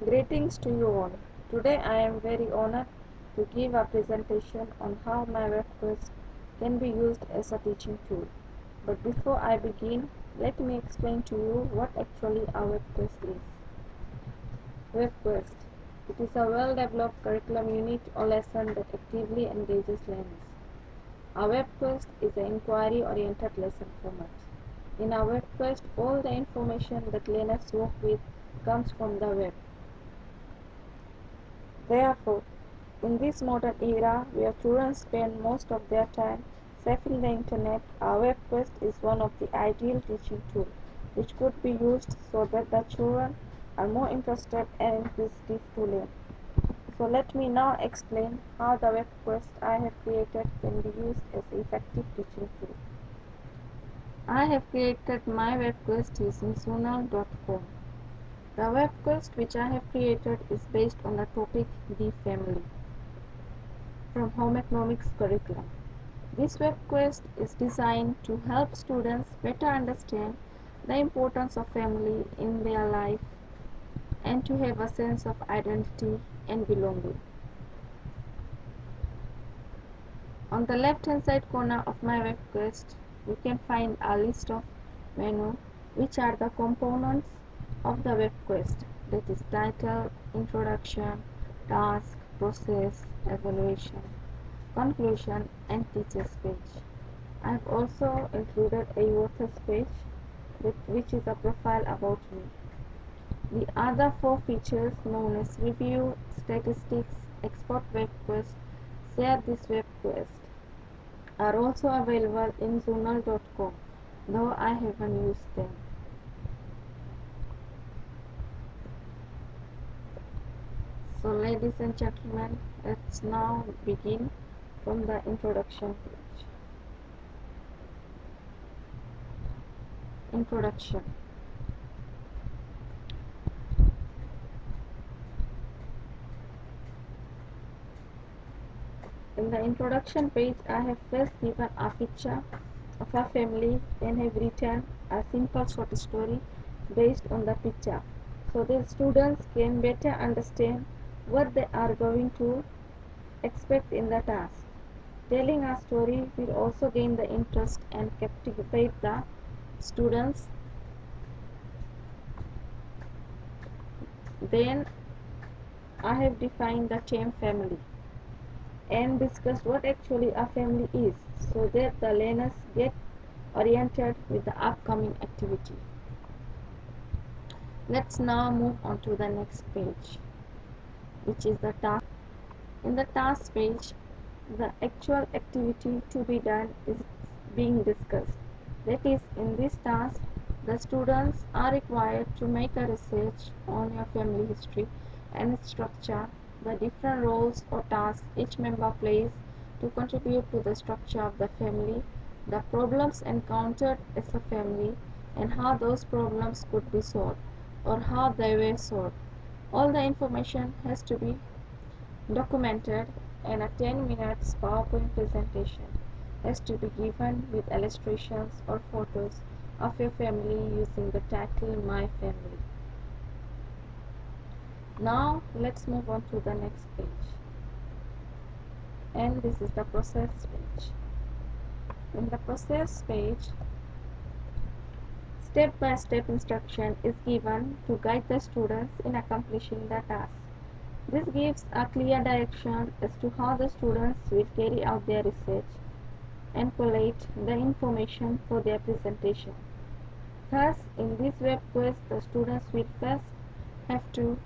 Greetings to you all. Today I am very honored to give a presentation on how my Webquest can be used as a teaching tool. But before I begin, let me explain to you what actually a Webquest is. Webquest. It is a well-developed curriculum unit or lesson that actively engages learners. A Webquest is an inquiry-oriented lesson format. In a Webquest, all the information that learners work with comes from the web. Therefore, in this modern era where children spend most of their time surfing the internet, our Webquest is one of the ideal teaching tools which could be used so that the children are more interested and inquisitive to learn. So let me now explain how the Webquest I have created can be used as an effective teaching tool. I have created my Webquest using Zonal.com. The Webquest which I have created is based on the topic The Family from Home Economics curriculum. This Webquest is designed to help students better understand the importance of family in their life and to have a sense of identity and belonging. On the left hand side corner of my Webquest, you can find a list of menu which are the components of the Webquest, that is title, introduction, task, process, evaluation, conclusion and teachers page. I have also included a authors page which is a profile about me. The other four features known as review, statistics, export Webquest, share this Webquest are also available in Zonal.com, though I haven't used them. So ladies and gentlemen, let's now begin from the introduction page. Introduction. In the introduction page, I have first given a picture of a family and have written a simple short story based on the picture so that students can better understand what they are going to expect in the task. Telling a story will also gain the interest and captivate the students. Then I have defined the term family and discussed what actually a family is so that the learners get oriented with the upcoming activity. Let's now move on to the next page, which is the task. In the task page, the actual activity to be done is being discussed. That is, in this task, the students are required to make a research on your family history and its structure, the different roles or tasks each member plays to contribute to the structure of the family, the problems encountered as a family, and how those problems could be solved or how they were solved. All the information has to be documented, and a 10 minutes PowerPoint presentation has to be given with illustrations or photos of your family using the title My Family. Now let's move on to the next page, and this is the process page. In the process page, step-by-step instruction is given to guide the students in accomplishing the task. This gives a clear direction as to how the students will carry out their research and collate the information for their presentation. Thus, in this web quiz, the students will first have to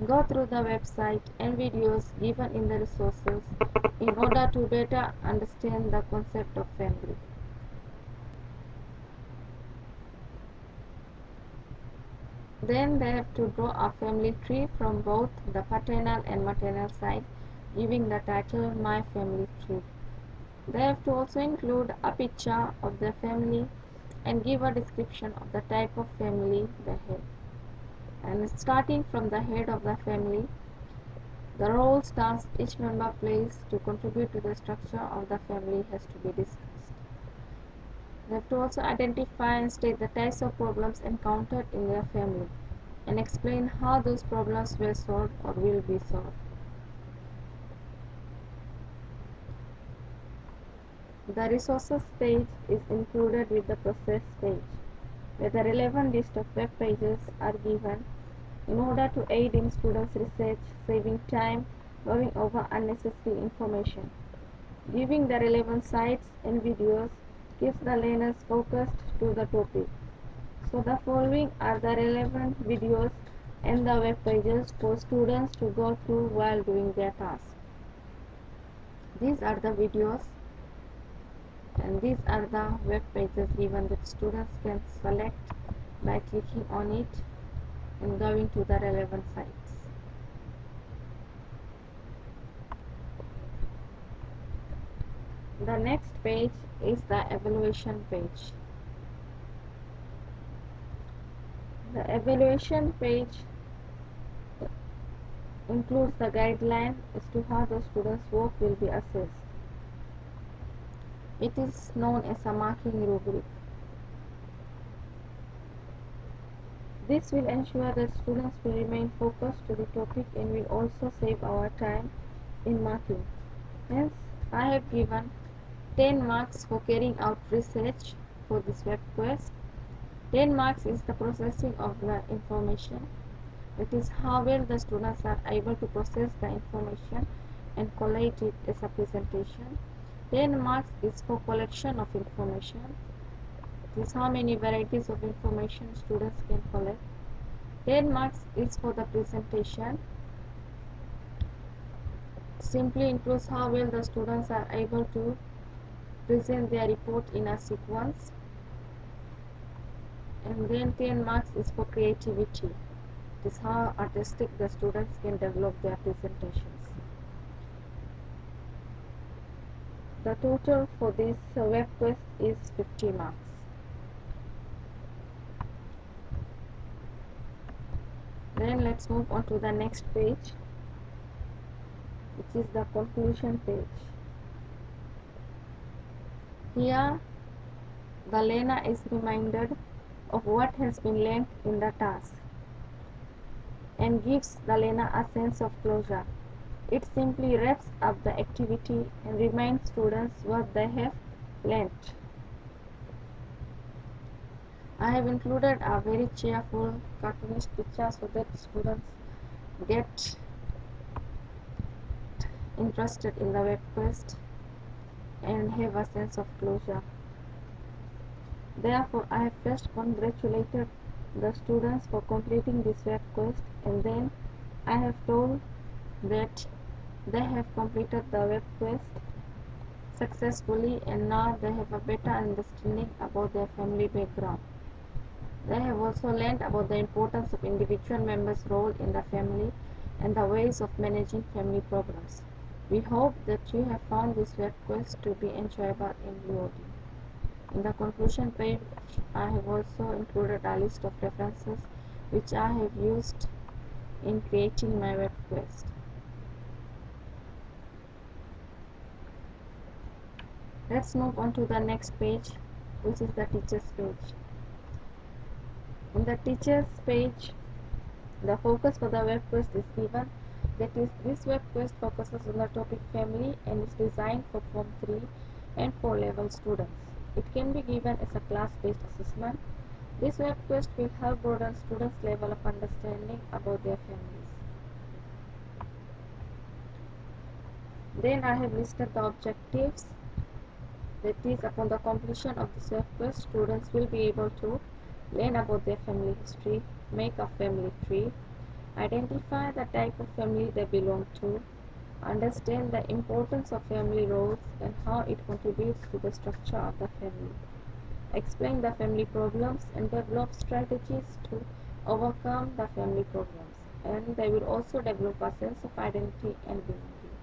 go through the website and videos given in the resources in order to better understand the concept of family. Then they have to draw a family tree from both the paternal and maternal side, giving the title My Family Tree. They have to also include a picture of their family and give a description of the type of family they have. And starting from the head of the family, the roles tasks each member plays to contribute to the structure of the family has to be discussed. They have to also identify and state the types of problems encountered in their family. and explain how those problems were solved or will be solved. The resources page is included with the process page, where the relevant list of web pages are given in order to aid in students' research, saving time going over unnecessary information. Viewing the relevant sites and videos keeps the learners focused to the topic. So the following are the relevant videos and the web pages for students to go through while doing their task. These are the videos and these are the web pages given that students can select by clicking on it and going to the relevant sites. The next page is the evaluation page. The evaluation page includes the guideline as to how the students' work will be assessed. It is known as a marking rubric. This will ensure that students will remain focused to the topic and will also save our time in marking. Hence, I have given 10 marks for carrying out research for this web quest. 10 marks is the processing of the information. It is how well the students are able to process the information and collate it as a presentation. 10 marks is for collection of information. It is how many varieties of information students can collect. 10 marks is for the presentation. Simply includes how well the students are able to present their report in a sequence. And then 10 marks is for creativity. It is how artistic the students can develop their presentations. The total for this web quest is 50 marks. Then let's move on to the next page, which is the conclusion page. Here, the learner is reminded of what has been learned in the task and gives the learner a sense of closure. It simply wraps up the activity and reminds students what they have learned. I have included a very cheerful cartoonish picture so that students get interested in the web quest and have a sense of closure. Therefore, I have first congratulated the students for completing this web quest, and then I have told that they have completed the web quest successfully and now they have a better understanding about their family background. They have also learned about the importance of individual members' role in the family and the ways of managing family problems. We hope that you have found this web quest to be enjoyable and rewarding. In the conclusion page, I have also included a list of references which I have used in creating my web quest. Let's move on to the next page, which is the teachers page. In the teachers page, the focus for the web quest is given. That is, this web quest focuses on the topic family and is designed for Form 3 and 4 level students. It can be given as a class-based assessment. This web quest will help broaden students' level of understanding about their families. Then I have listed the objectives. That is, upon the completion of this web quest, students will be able to learn about their family history, make a family tree, identify the type of family they belong to, understand the importance of family roles and how it contributes to the structure of the family, explain the family problems and develop strategies to overcome the family problems, and they will also develop a sense of identity and belonging.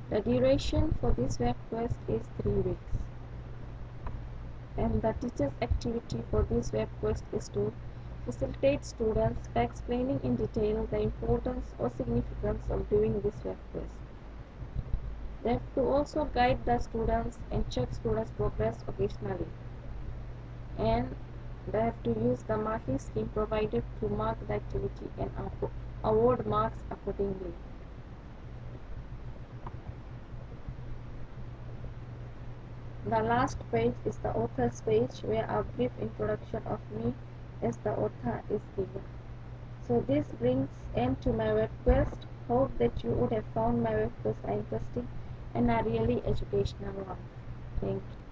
The duration for this web quest is 3 weeks. And the teacher's activity for this web quest is to facilitate students by explaining in detail the importance or significance of doing this web quest. They have to also guide the students and check students' progress occasionally. And They have to use the marking scheme provided to mark the activity and award marks accordingly. The last page is the author's page where a brief introduction of me as the author is given. So this brings end to my web quest. Hope that you would have found my web quest interesting and a really educational one. Thank you.